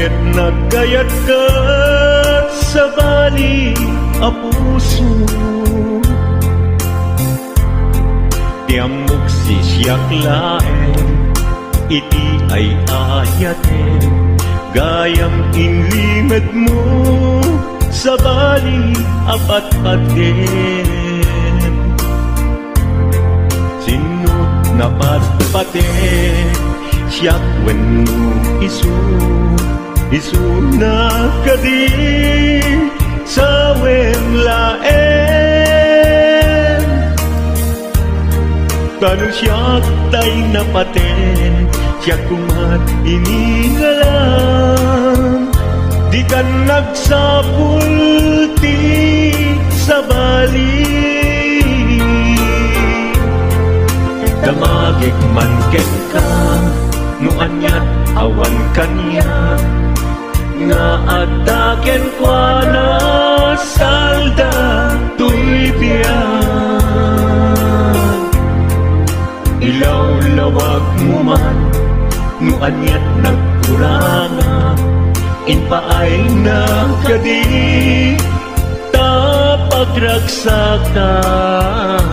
ket nagkayat ka sa bali a puso. Tiamok si siyak laeng, iti ay ayaten, gayam inlimad mo sa bali apat-paten. Sinut na patpaten, siyak wenno isu na kadi sa wemlaen. Kanu siyak tay napaten, siyak kumat inigalang, di kan nagsapulti sa bali. Damagik man ken ka, nuanyat awan kanya, nga ataken kwa na salda tuy biyan. Ilaw-lawag mo man, nuanyat nagkuranga, inpaay na kadi tapagragsakan.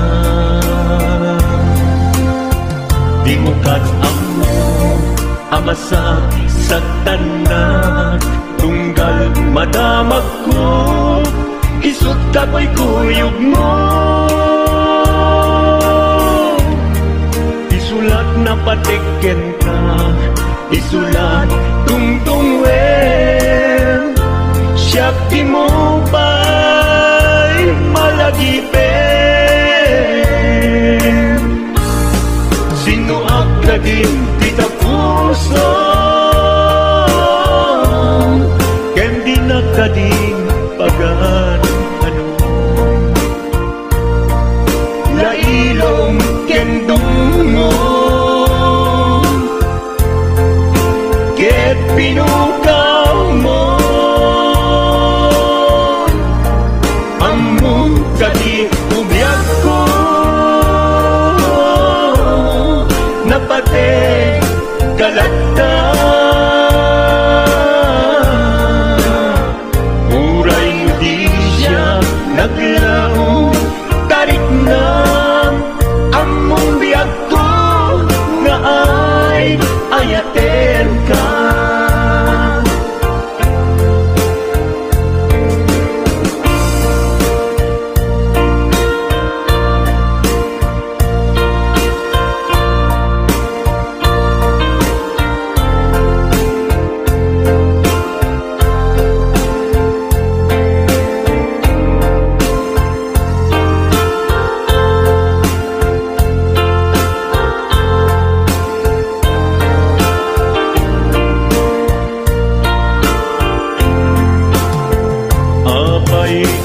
Di mo kat-amo amasak sa tanan, tunggal madamag ko, isut kapoy kuyog mo. Isulat na patiken ka, isulat tungtungwen, siyak di mo ba'y malagipin. Sino akadin kita puso, ken di nakadin pagan ano. Lailong ken dungo, ket pinukaw mo, among kadi ubyak ko, napate kalata. Uray mo di siya naglaong, tarik na among biyag ko, nga ay ayaten ka.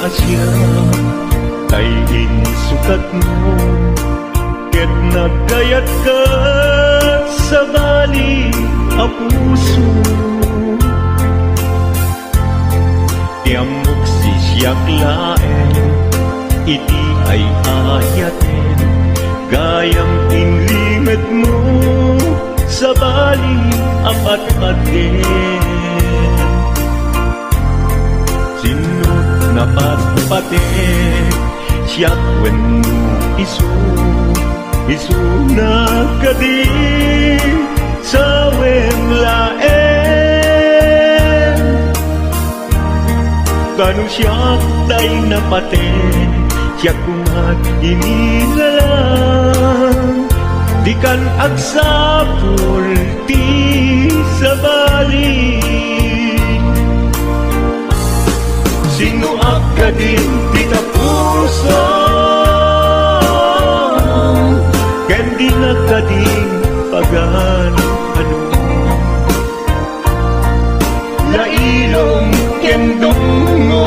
Asya kay insukat mo, ket nagkayat ka sa bali a puso. Tiamok si siyak laeng, iti ay ayaten, gayam inlimad mo sa bali apat-paten. Sinut na patpaten, siyak wenno isu na kadi sa wemlaen. Kanu siyak tay napaten, siyak kumat inilalang, di kan agsapul ti sa bali. Sino akadin kita puso, ken di nakadin pagan ano. Lailong ken dungo,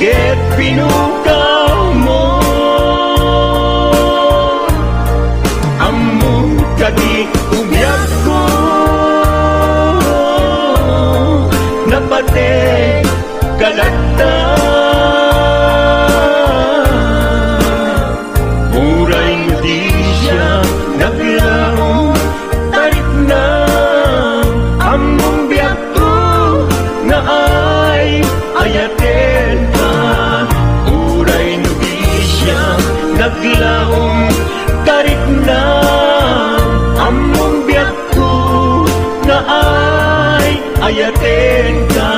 ket pinukaw mo, among kadi ubyak ko, napate kalata. Uray mo di siya naglaong, tarik na dayaten ka.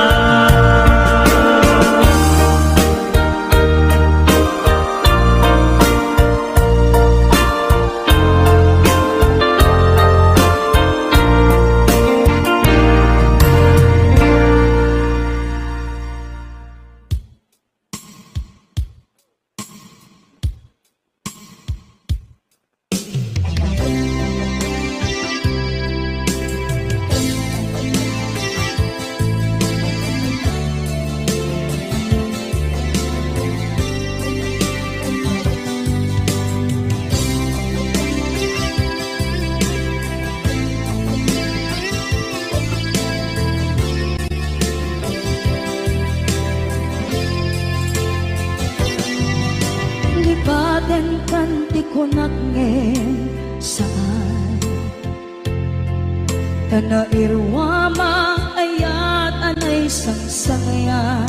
Nairwama ayat anay sangsangayan,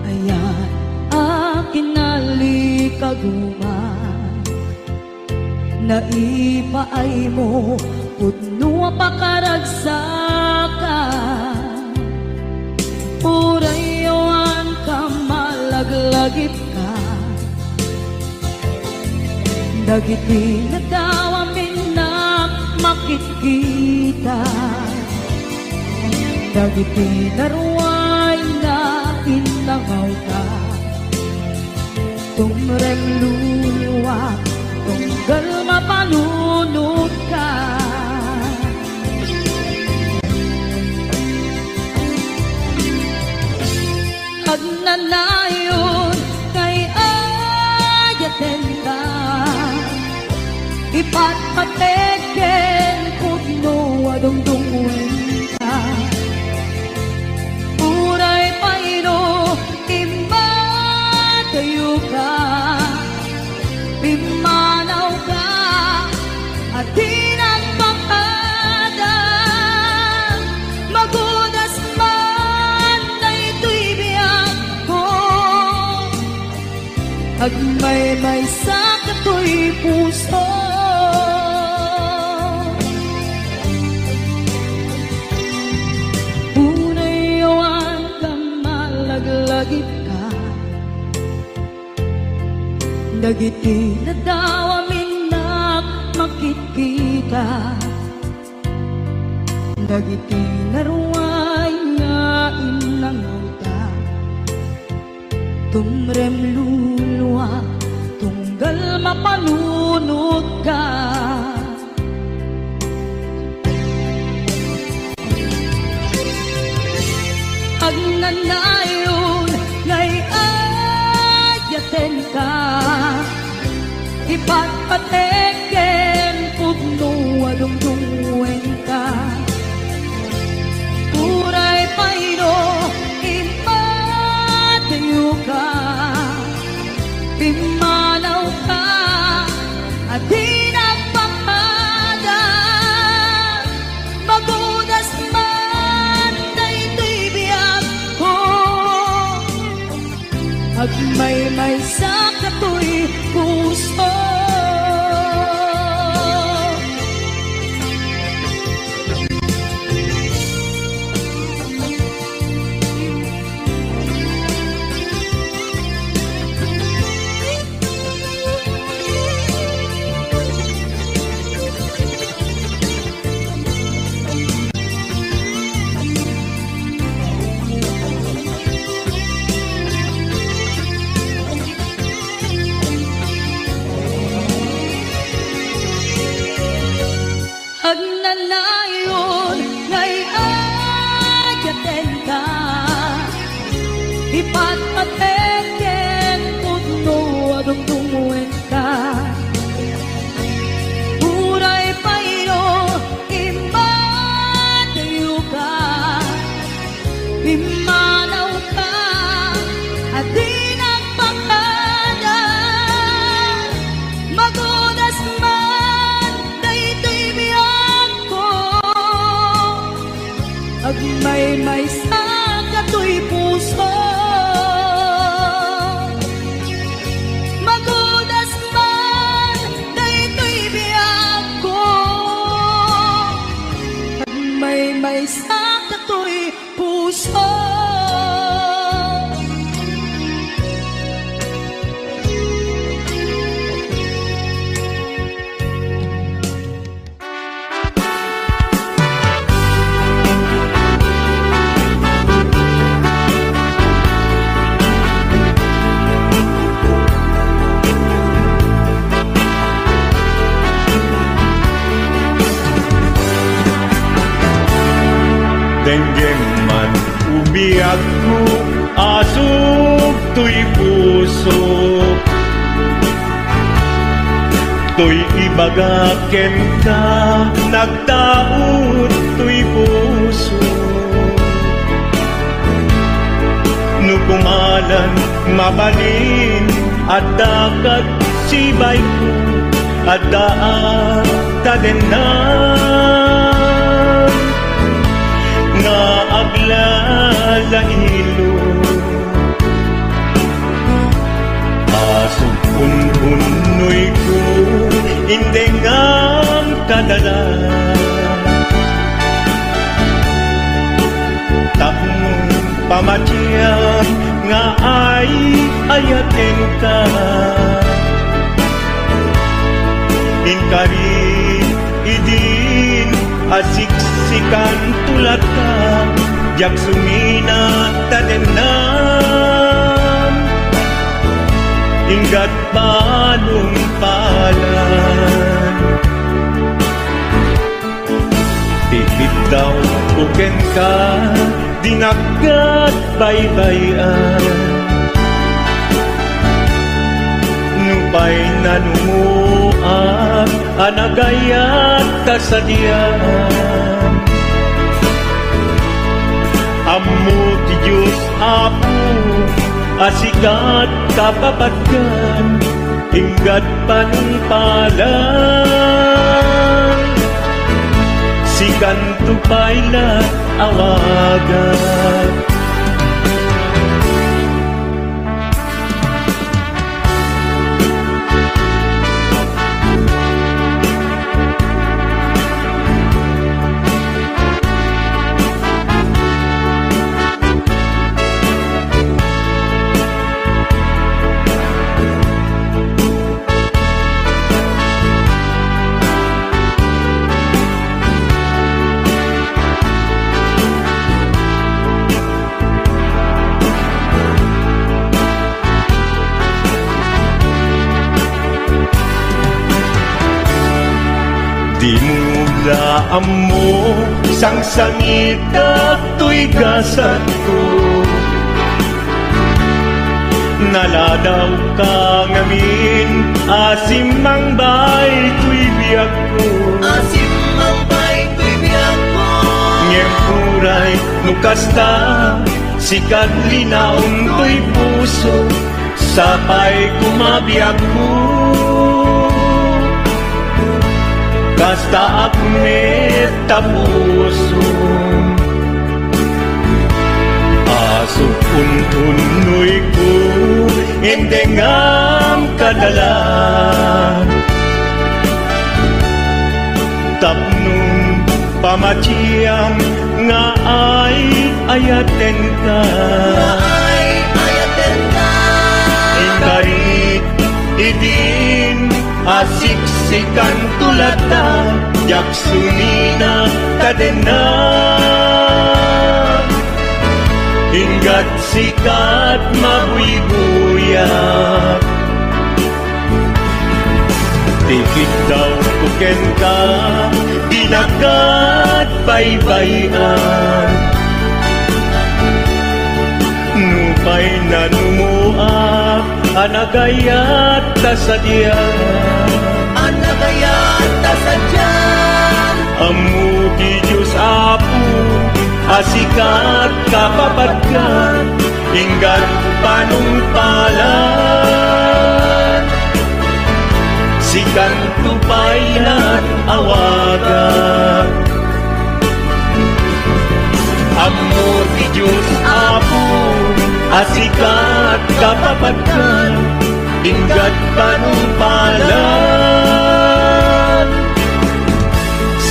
ayat akin nalikaguman, naipaay mo pudno pakaragsakan, urayawan ka malaglagip ka, dagiti nagdawamin na makikita, dagiti naruay na inangaw ka, tumrem luluwa, tunggal mapalunod ka. Agnanayon kay ayaten ka, ipatpateken pudno adungdungwen ka, uray payno imatayo ka, pimanaw ka at tinagpakadang magudas man na ito'y biyak ko, agmay-may sa kato'y puso. Dagiti nadawamin na makikita, dagiti naruay nga inangaw ka, tumrem luluwa, tunggal mapalunod ka. Agnanayon ngay ayaten ka, ipatpateken pudno adungdungwen ka, uray payno imatayo ka, pimanaw ka at tinagpakadang magudas man na ito'y biyak ko, agmay-may sa kato'y puso. Agnanayon ngay ayaten ka, ipatpateken pudno adungdungwen ka, uray payno imatayo ka, pimanaw ka at tinagpakadang magudas man na ito'y biyak sa kato'y puso. Denggem man umiyak ko, asog to'y puso. To'y ibagaken ka, nagtaot to'y puso. Nukumalan, mabalin, at dakat sibay ko, at daan tadenan. Nga aglalahilo, asog unhunoy ko, hindi ngang kadala. Tapong pamatyan nga ay ayatin ka. Inkari idin asiksikan tulad ka, jak sumina tadenan. Ingat panumpalan, tipid daw buken ka, dinagat baybayan. Nupay nanumuak, anagayat kasadyan. Ammo ti Diyos Apo, asikat kapapatkan, ingat panumpalan. Sikan tupay na awagan. Di mula amo sang sangit at to'y gasat ko. Naladaw ka ngamin, asim mang bay to'y biyak ko. Asim mang bay to'y biyak ko. Ngem puray nukasta, sikat linaon to'y puso, sapay kumabiyak ko. Basta akmet tapuso, asok unhunoy ko, hindi ngam kadalan. Tapnong pamatiyam nga ay ayaten ka. Ikarit idin asiksikan tulad na, jak sumina tadenan. Ingat sikat mabuy-buyak, tikit daw kuken ka, dinagat baybayan. Nupay na numuak, anagayat kasadyan. Anagayat kasadyan. Amu di Diyos Apo, asikat kapapatkan, ingat panumpalan. Sikan tupay na awagan. Amu di Diyos Apo, asikat kapapatkan, ingat panumpalan.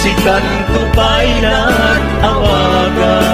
si kanto pa'y nag-awagan.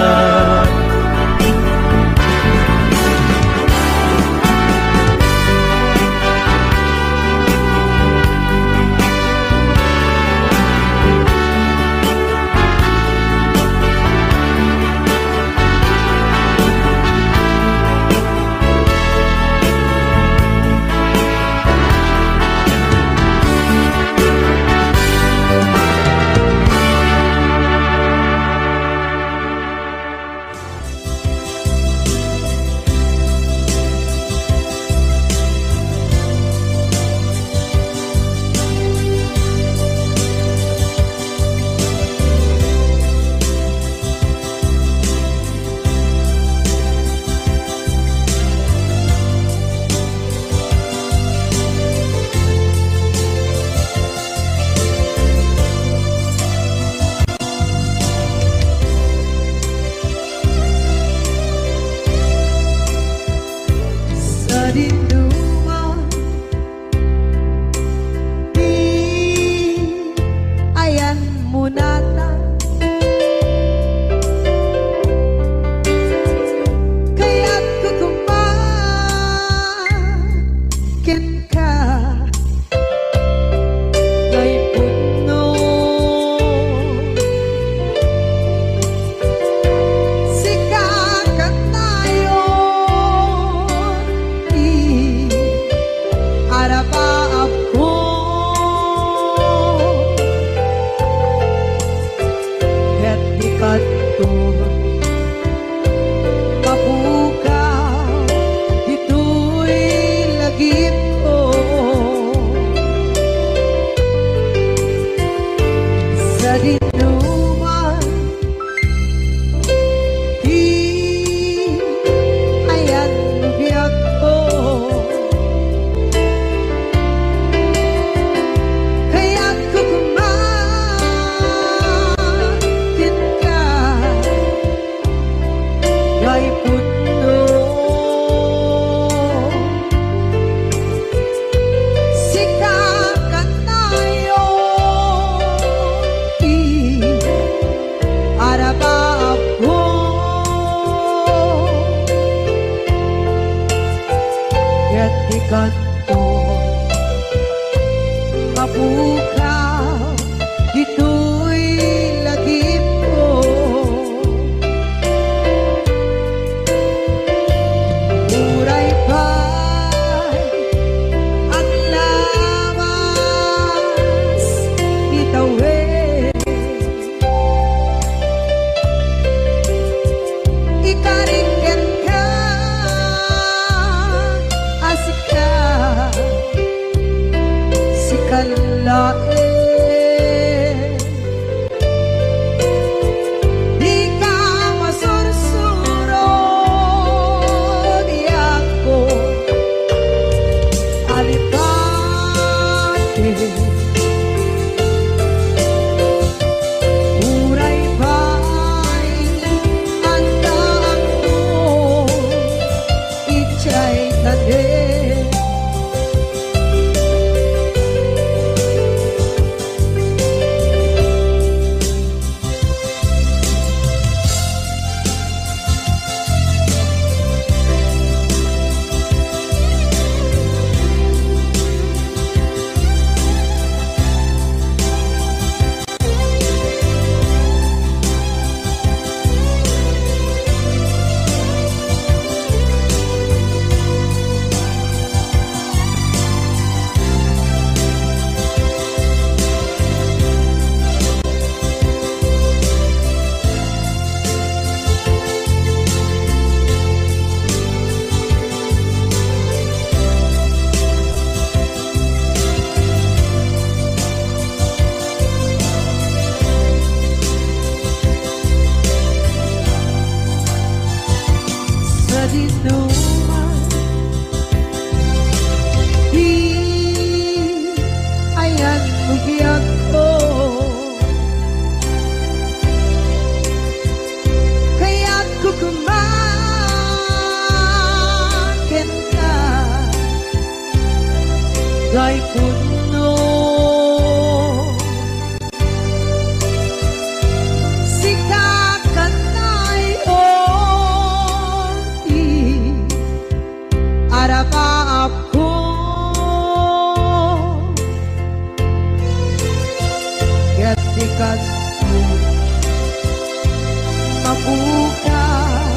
Mabukaw,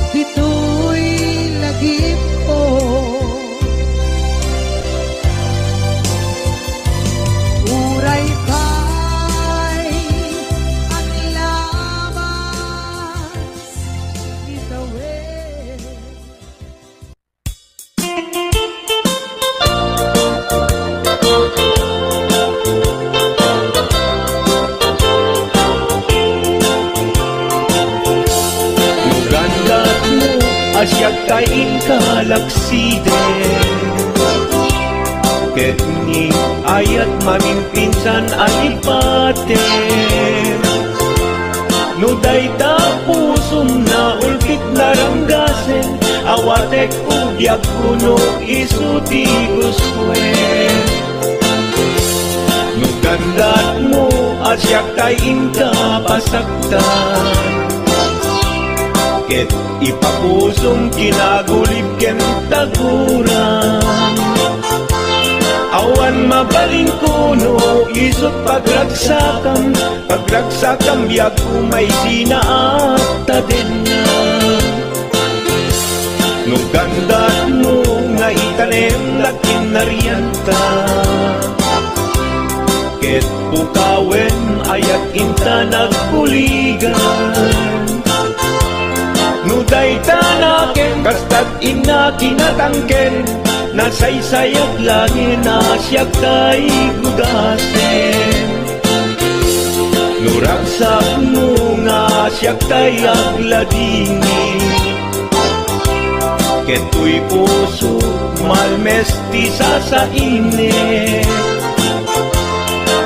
dito'y lagip ko. Uray kay ang labas itawid. Nugandat mo asyak kain kalaksiden ket ni ayat mamimpinsan alipate no dayta pusum na ulkit naranggasen awatek ugyak kuno isuti guswen nugandat mo asyak kain kapasaktan ket ipapusong kinagulib ken taguran awan mabaling kuno isot pagragsakam biag kumay sinaakta din na nugandat mo nga itanem lakin nariyanta ket pukawen ayat inta nagkuligan nuday tanaken kastat ina kinatangken nasaysayat langin asyak tay gugasen nuragsak mo nga asyak tay agladini keto'y puso malmesti sa init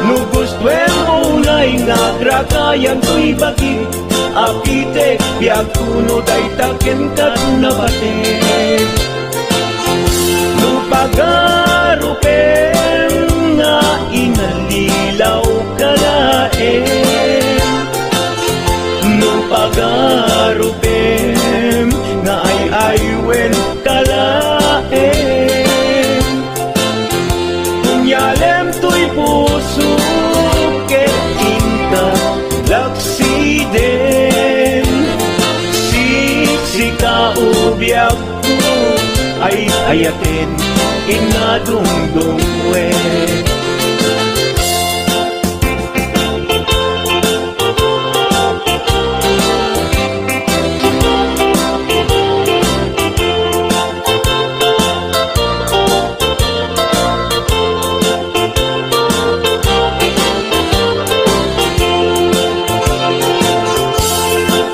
nugustwen mo unay nga grakayan to'y baging apite biag kuno day taken kat nabaten nupagarupen nga inalilaw kalaen nupagarupen nga ay-aywen kalaen kunyalem to'y puso ket inta laksiden sikaubyak ko ay ayatin inadungdungwe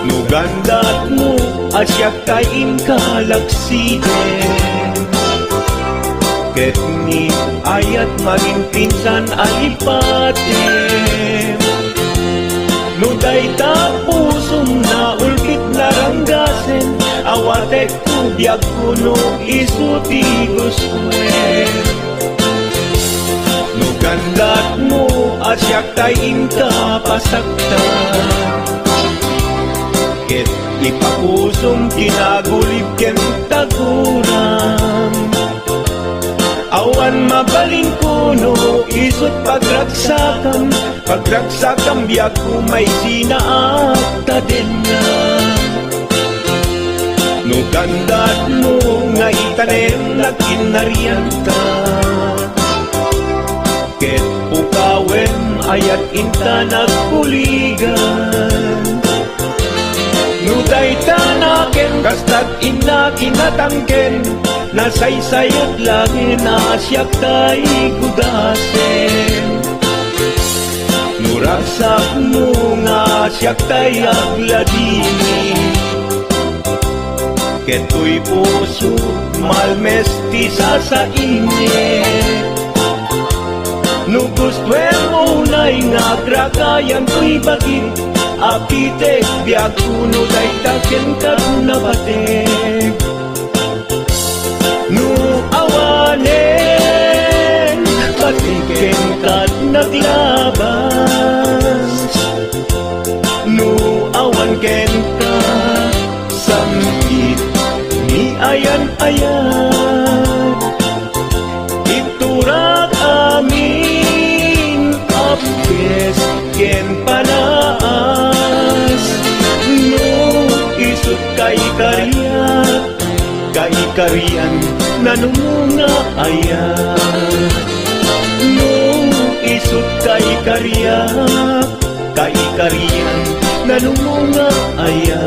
nugandat mo asyak kain kalaksiden ket ni ayat maging pinsan alipate no dayta pusong na ulkit naranggasen awatek ugyak kuno isuti guswen nugandat mo asyak tayin kapasaktan ket ipapusong kinagulib ken taguran awan mabaling kuno isot pagragsakam biag kumay sinaakta din na nugandat mo nga itanem lakin nariyanta ket pukawen ayat inta nagkuligan nuday tanaken kastat ina kinatangken nasaysayat langin asyak tay gugasen nuragsak mo nga asyak tay agladini keto'y puso malmesti sa init nugustwen mo unay nga gragayan to'y baging apite biag kuno day taken kat nabatek nu awanen patiken kat naglabas nu awan ken ka samkit ni ayan-ayan iturak amin apes ken pana kari-karian nanumunga aya. No isut kari-karian nanumunga aya.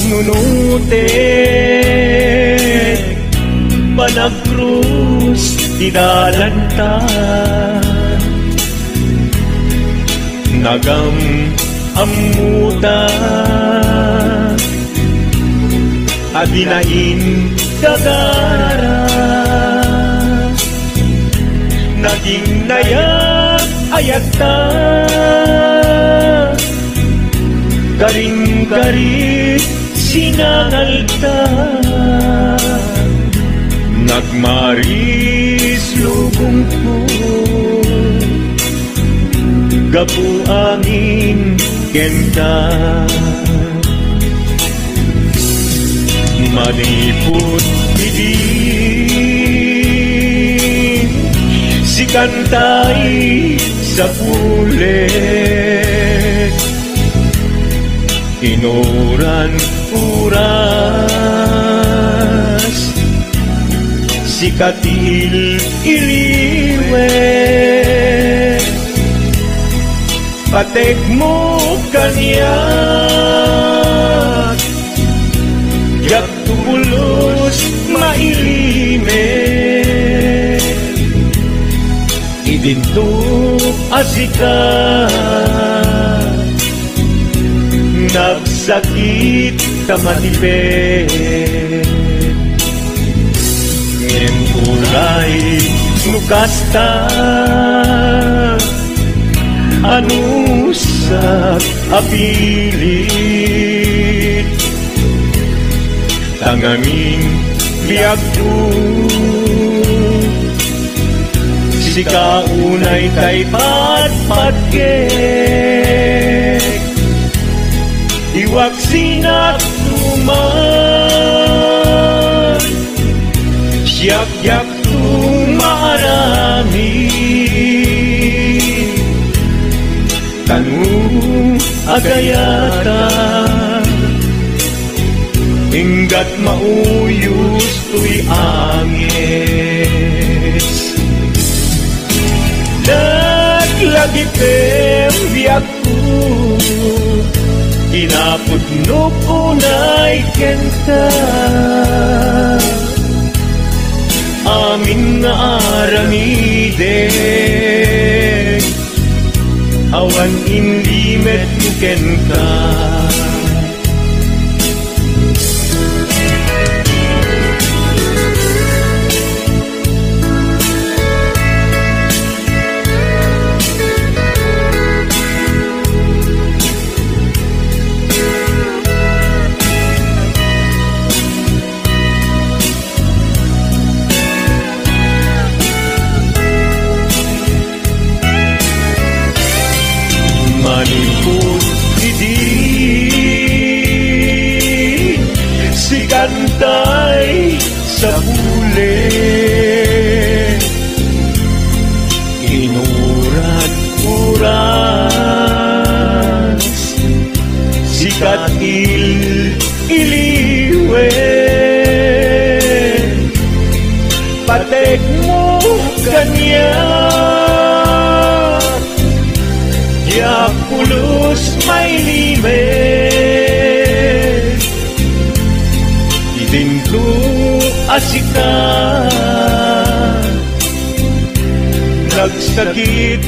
panunutin Panagkrus dinalantan Nagam amuta Adinain dagara Naging nayag ayata Garing-garing sinangalta nagmaris lubong ko gapu angin kenta maniput idin si kantay sa pulet inuran uras si katil iliwet patek mo kanyak yak tulos mailimet idinto asikat nagsakit kamatipet ngem ulay nukasta anusak apilit tanganing biyagto si kaunay kay patpatgek iwak sinat tuman siyak-yak tumarami kanu agayata hinggat mauyos tuy angis lagi pembiak ko inapot no punay kenta amin nga aramidek awan inlimet kenta maniput idin si kantay sa pulet inuran uras si katil iliwet patek mo kanya yak pulos may limet idinto asikat nagsakit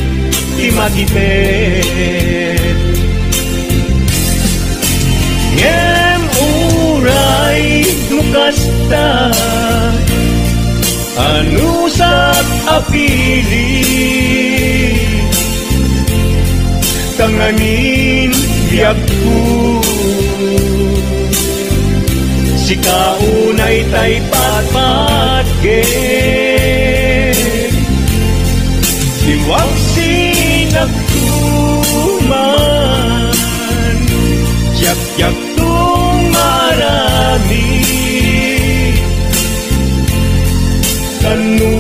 imatipet ngem uray nukasta anusak apilit tanganin biyagto si kaunay tay patpatgek iwag sinagtuman yak-yak tumarami kanu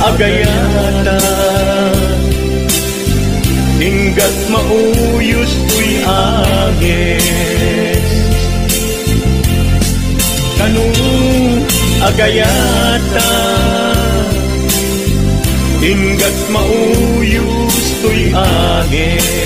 agayata hinggat mauyos tuy agis kanu agayata hinggat mauyos tuy agis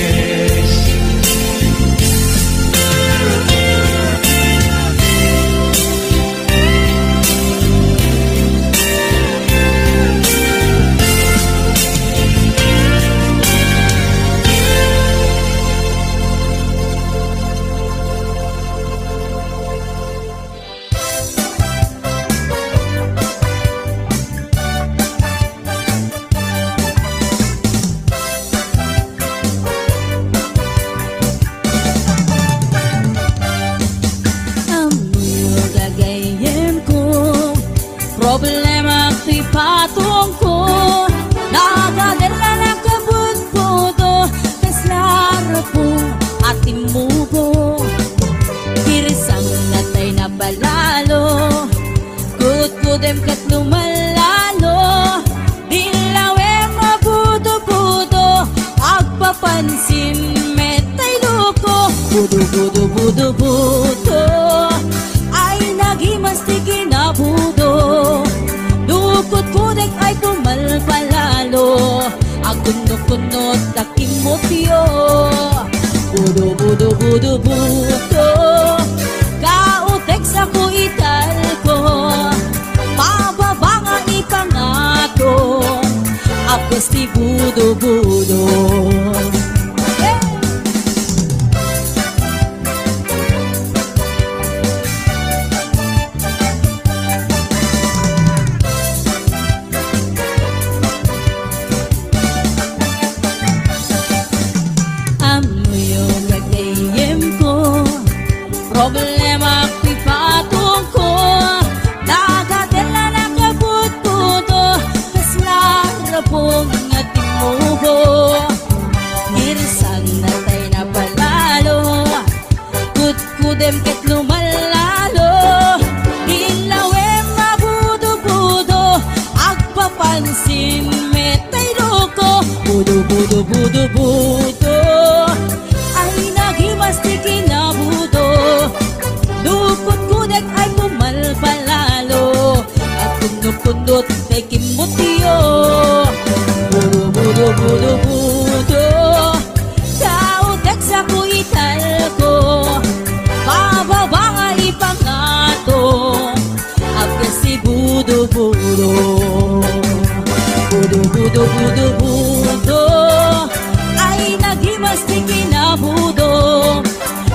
Kudem kat lumalalo, dilawe mabudo-budo, agpapansin metay luko. Budo-budo-budo-budo, ay nagimastigin na budo. Dukot kudek ay pumalpalalo, agunod-gunod takimotyo. Budo-budo-budo-budo, kautek sa kuital ko, pababa nga ipangato, apos ti budo-budo. Problema pipatong ko, dagatela na kabut-budo, kaslara pong ating muho. Irsan na tayo na palalo, kudem ket lumalalo, ilawe mabudo-budo, agpapansin metay loko. Budo-budo-budo-budo, ay nagimastikin na budo. Dukot kudek ay pumalpalalo, at kunot-kunot kay kimutyo. Budo-budo-budo-budo, kautek sa kuital ko, pababa nga ipangato, apos si budo-budo. Budo-budo-budo-budo, ay nagimastikin na budo.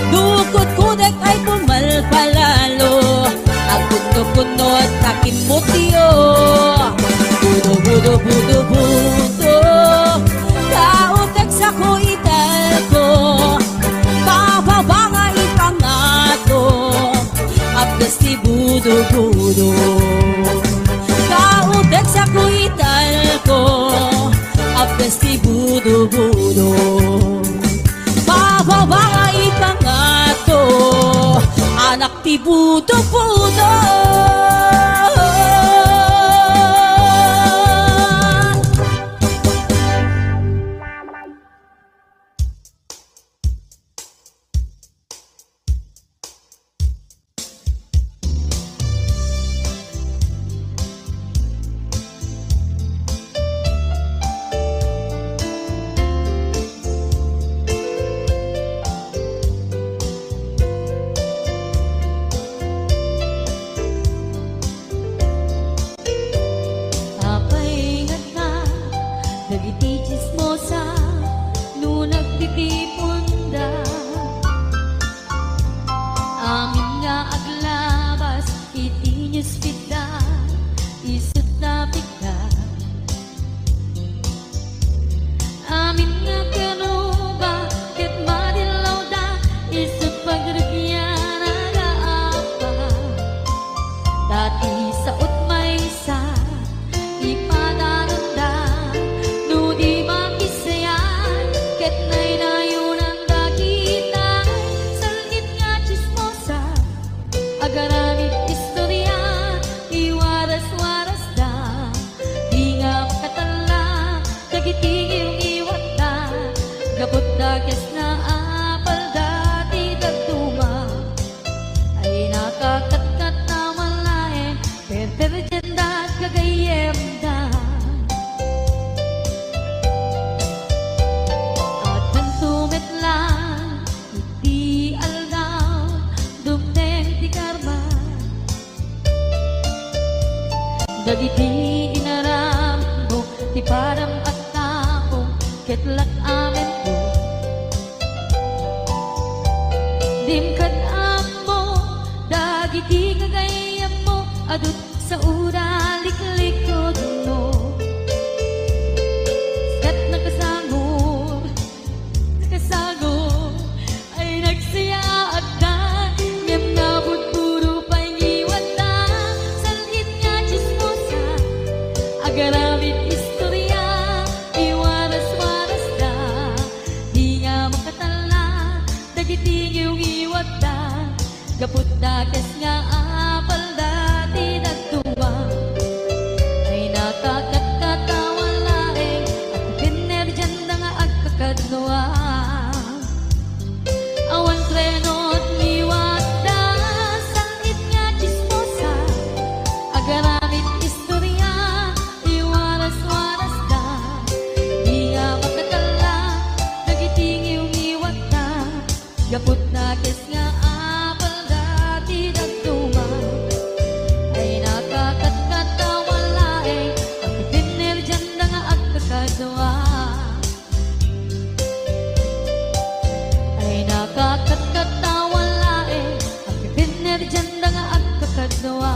Dukot kudek ay pumalpalalo, agkunot-kunot takimutyo. Budo-budo-budo-budo, kautek sa kuital ko, pababa nga ipangato, apos si budo-budo. Kautek sa kuital ko, apos si budo-budo. Pababa nga ipangato, anak ti budo-budo. Dagiti chismosa, no nagtitipunda, amin nga aglabas, iti newsfeed isut na bigla. Amin nga kanuba, ket madilaw da, isut pagragyan nagaapa. Dati sa utmay sa ipadaranda, no di makisayan, ket nay nayon ang dakita. Salit nga chismosa, agaramit istorya, iwaras-waras da, di nga makatala, dagiti iyong iwat da, gabot da kes na apal dati dagduma, ay nakakatkat na malayan, perperjan da kagayem da. At nantumit lang, iti aldaw, dumteng ti karma, dagiti inaram mo, ti param at tapo, ketlak amen ko. Dimkad amo, dagiti kagayam mo, adut sa uraliklikod mo. Kat nakasagod, ay nagsaya at da, ngem nabot puro pa'y iwan da. Salit nga chismosa, agaramit istorya, iwaras-waras da, di nga makatala, dagiti iyong iwat da, gapot da kes nga apal dati nagtuwa. kadwa. Awan trenot liwat da sangit nga chismosa, agaramit istorya iwaras-waras da. Di nga makatala nagitingiw iwat da, gapot na kes nga apal dati dagtuma. Ay nakakatawalae ang ipinner dyan na nga agkakadwa. Ay nakakatawalae ang ipinner dyan na nga agkakadwa.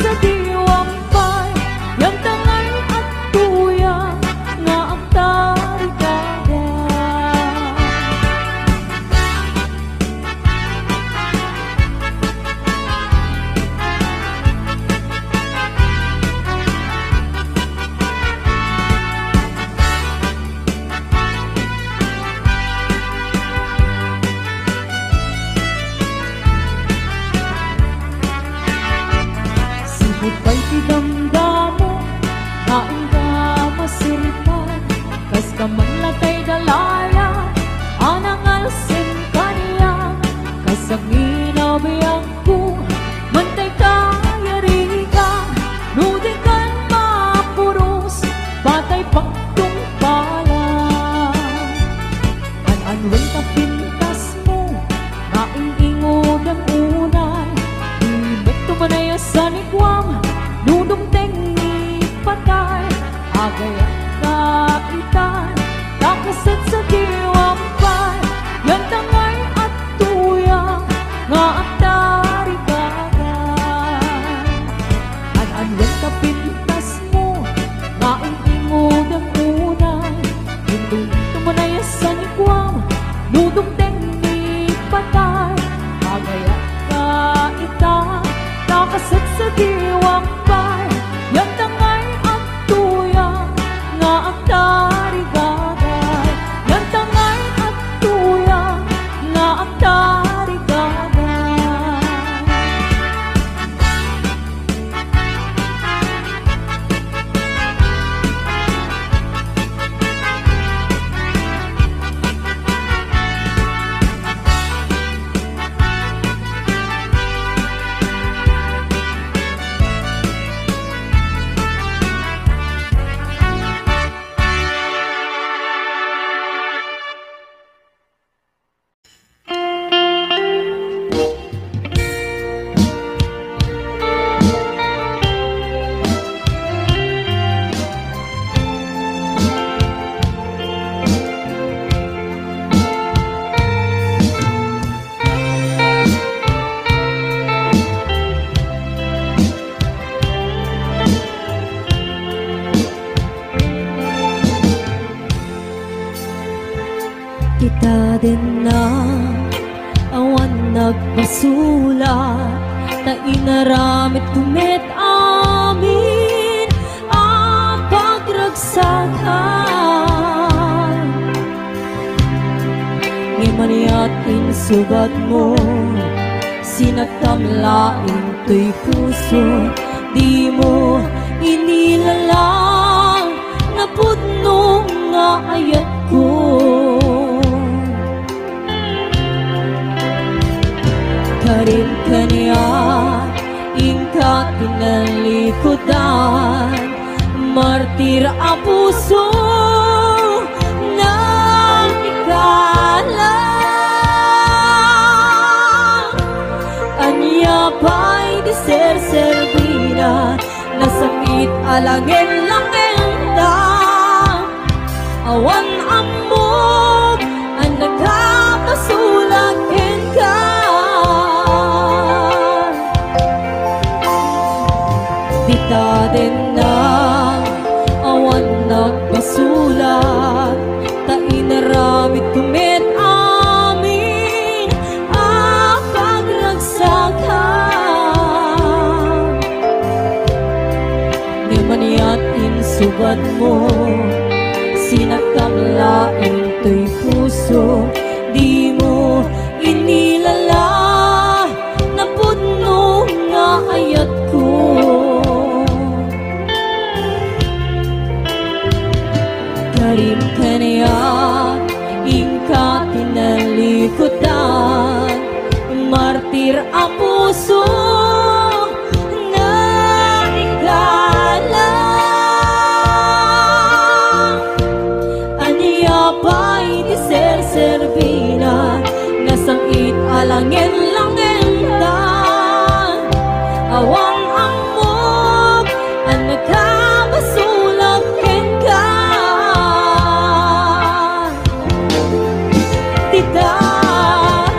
Sa diwang pay, yang tangan masirpan, kas kamanlatay dalaya, anang alsin kaniya, kasangina biyang ko, mantay kayariga, nudikan mapuros, batay pagtung pala. An-anwen ka pintas mo, maing-ingod ang unay, ibig tumanaya sa nigwam, nudong tengi patay, agay kaitan, takasat sa diwampay, yan tangay at tuyang, nga ang tari kagay. An-anwen ka pintas mo, maing-ingod ang unay, ibig tumanaya sa nigwam, nudong tengi patay, agay kaitan, takasat sa diwampay, yan tangay at tuyang, nga ang tari gagay. Yan tangay at tuyang, nga ang tari gagay. Kita din na awan nagpasulat, ta inaramit kumit amin ang pagragsakan. Ngimaniat insugat mo, sinatamlaing to'y puso, di mo inilalang na pudnong nga ayat ko. Karin kaniya, ingka tinalikodan, martir ang puso ng ikalang. Anya pa'y di ser-servina, nasakit alangin lang enda, awan amog ang nagkapasulag ka. Dita din na awan nagpasulat, ta inaramit kumit amin ang pagragsakan. Ngimaniat insugad mo, sinatamlaing to'y puso, di mo inilala na pudno nga ayat ko. Karin kaniya, ingka tinalikodan, martir ang puso na ikalang. Aniya pa'y di ser-servina, nasangit alangin lang enda, awang amog ang nagkabasulag ka. Tita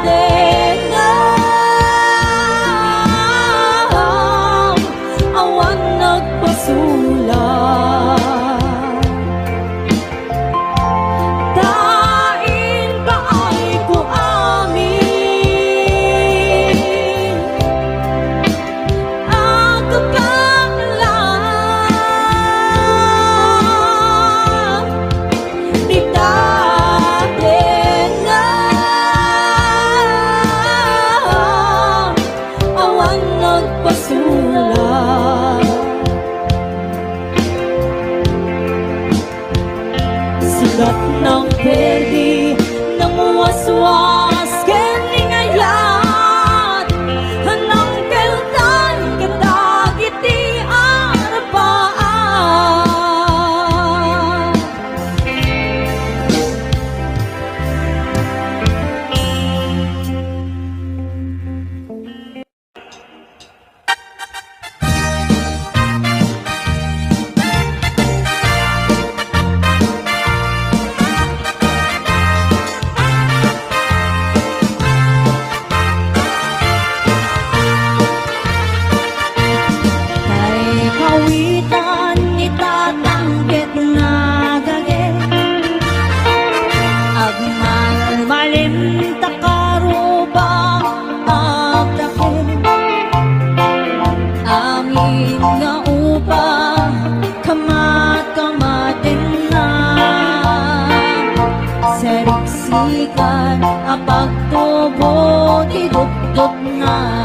din na Sugat ng perdi, namuwaswas keningayat, hanang keltan kadagiti arapaan. Kay kawitan itatanggit nga gage, agmalmalin takaruba agdakin, amin nga upa kamat-kamatin na, seriksikan apagtubo ti dukdok na